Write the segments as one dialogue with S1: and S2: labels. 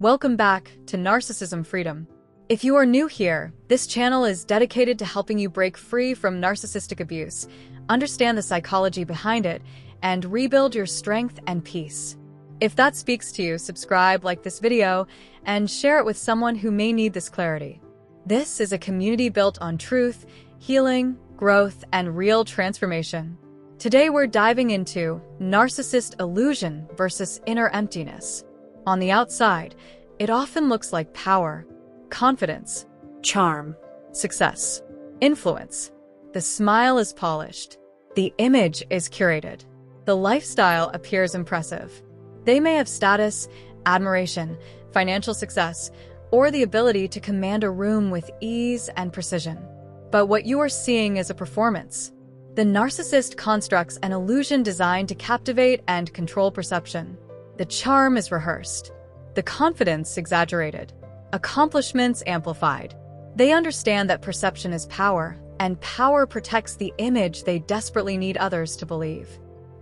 S1: Welcome back to Narcissism Freedom. If you are new here, this channel is dedicated to helping you break free from narcissistic abuse, understand the psychology behind it, and rebuild your strength and peace. If that speaks to you, subscribe, like this video, and share it with someone who may need this clarity. This is a community built on truth, healing, growth, and real transformation. Today we're diving into narcissist illusion versus inner emptiness. On the outside, it often looks like power, confidence, charm, success, influence. The smile is polished. The image is curated. The lifestyle appears impressive. They may have status, admiration, financial success, or the ability to command a room with ease and precision. But what you are seeing is a performance. The narcissist constructs an illusion designed to captivate and control perception. The charm is rehearsed. The confidence exaggerated. Accomplishments amplified. They understand that perception is power, and power protects the image they desperately need others to believe.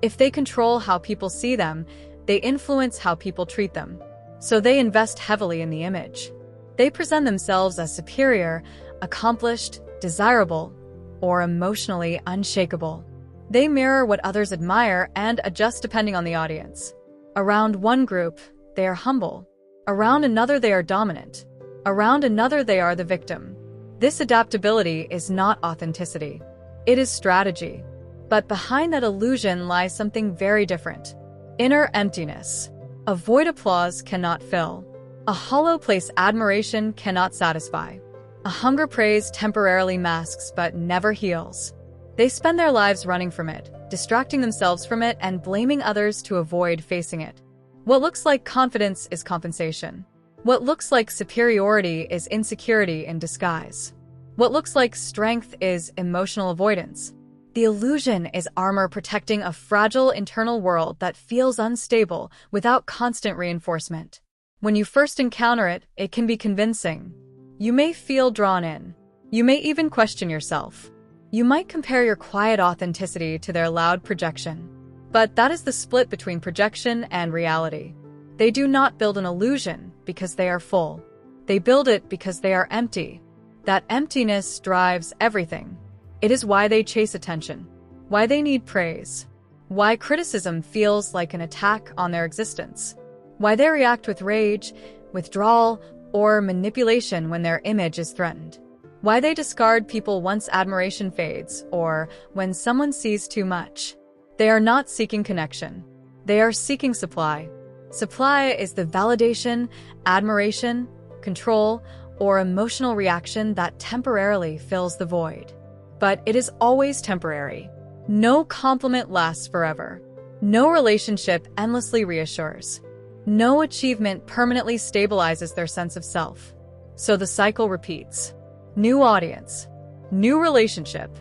S1: If they control how people see them, they influence how people treat them. So they invest heavily in the image. They present themselves as superior, accomplished, desirable, or emotionally unshakable. They mirror what others admire and adjust depending on the audience. Around one group, they are humble. Around another, they are dominant. Around another, they are the victim. This adaptability is not authenticity. It is strategy. But behind that illusion lies something very different. Inner emptiness. A void applause cannot fill. A hollow place admiration cannot satisfy. A hunger praise temporarily masks but never heals. They spend their lives running from it, distracting themselves from it, and blaming others to avoid facing it. What looks like confidence is compensation. What looks like superiority is insecurity in disguise. What looks like strength is emotional avoidance. The illusion is armor protecting a fragile internal world that feels unstable without constant reinforcement. When you first encounter it, it can be convincing. You may feel drawn in. You may even question yourself. You might compare your quiet authenticity to their loud projection. But that is the split between projection and reality. They do not build an illusion because they are full. They build it because they are empty. That emptiness drives everything. It is why they chase attention, why they need praise, why criticism feels like an attack on their existence, why they react with rage, withdrawal, or manipulation when their image is threatened. Why they discard people once admiration fades, or when someone sees too much. They are not seeking connection. They are seeking supply. Supply is the validation, admiration, control, or emotional reaction that temporarily fills the void. But it is always temporary. No compliment lasts forever. No relationship endlessly reassures. No achievement permanently stabilizes their sense of self. So the cycle repeats. New audience, new relationship,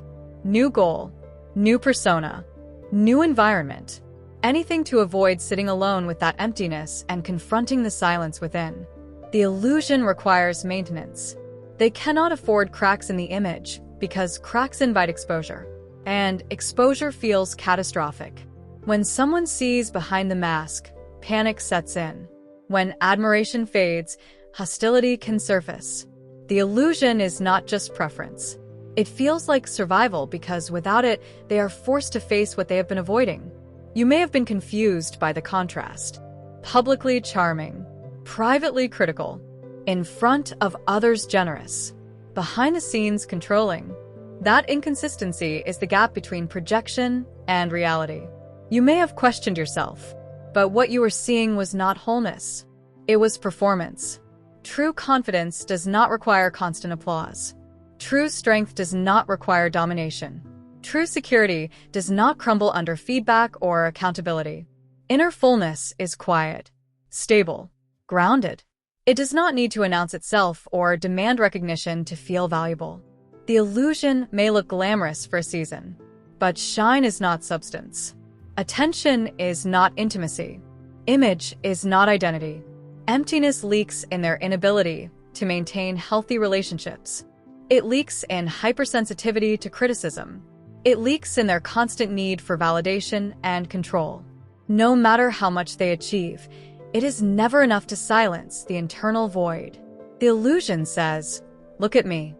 S1: new goal, new persona, new environment. Anything to avoid sitting alone with that emptiness and confronting the silence within. The illusion requires maintenance. They cannot afford cracks in the image because cracks invite exposure, and exposure feels catastrophic. When someone sees behind the mask, panic sets in. When admiration fades, hostility can surface. The illusion is not just preference. It feels like survival because without it, they are forced to face what they have been avoiding. You may have been confused by the contrast. Publicly charming, privately critical, in front of others generous, behind the scenes controlling. That inconsistency is the gap between projection and reality. You may have questioned yourself, but what you were seeing was not wholeness. It was performance. True confidence does not require constant applause. True strength does not require domination. True security does not crumble under feedback or accountability. Inner fullness is quiet, stable, grounded. It does not need to announce itself or demand recognition to feel valuable. The illusion may look glamorous for a season, but shine is not substance. Attention is not intimacy. Image is not identity. Emptiness leaks in their inability to maintain healthy relationships. It leaks in hypersensitivity to criticism. It leaks in their constant need for validation and control. No matter how much they achieve, It is never enough to silence the internal void. The illusion says, "Look at me."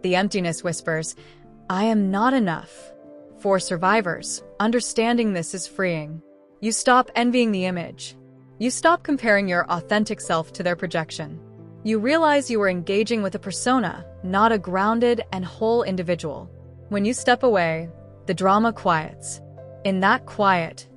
S1: The emptiness whispers, "I am not enough." For survivors, understanding this is freeing. You stop envying the image. You stop comparing your authentic self to their projection. You realize you are engaging with a persona, not a grounded and whole individual. When you step away, the drama quiets. In that quiet,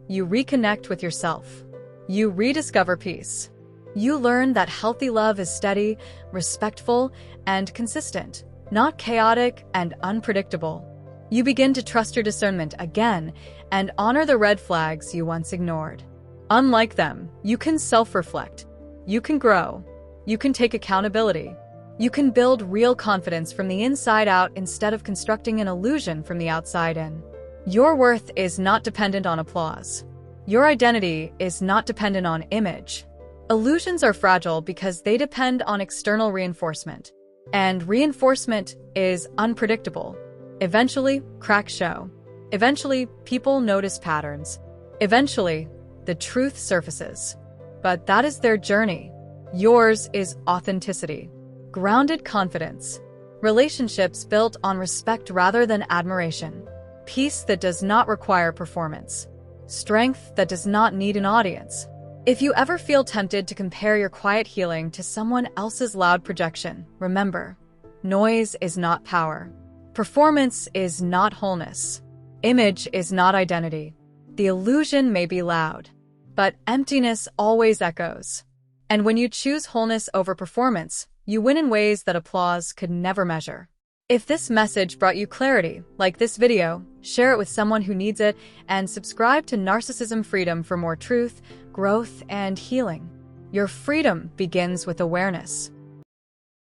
S1: you reconnect with yourself. You rediscover peace. You learn that healthy love is steady, respectful, and consistent, not chaotic and unpredictable. You begin to trust your discernment again and honor the red flags you once ignored. Unlike them, you can self-reflect. You can grow. You can take accountability. You can build real confidence from the inside out instead of constructing an illusion from the outside in. Your worth is not dependent on applause. Your identity is not dependent on image. Illusions are fragile because they depend on external reinforcement. And reinforcement is unpredictable. Eventually, cracks show. Eventually, people notice patterns. Eventually, the truth surfaces. But that is their journey. Yours is authenticity, grounded confidence, relationships built on respect rather than admiration, peace that does not require performance, strength that does not need an audience. If you ever feel tempted to compare your quiet healing to someone else's loud projection, remember, noise is not power. Performance is not wholeness. Image is not identity. The illusion may be loud, but emptiness always echoes. And when you choose wholeness over performance, you win in ways that applause could never measure. If this message brought you clarity, like this video, share it with someone who needs it, and subscribe to Narcissism Freedom for more truth, growth, and healing. Your freedom begins with awareness.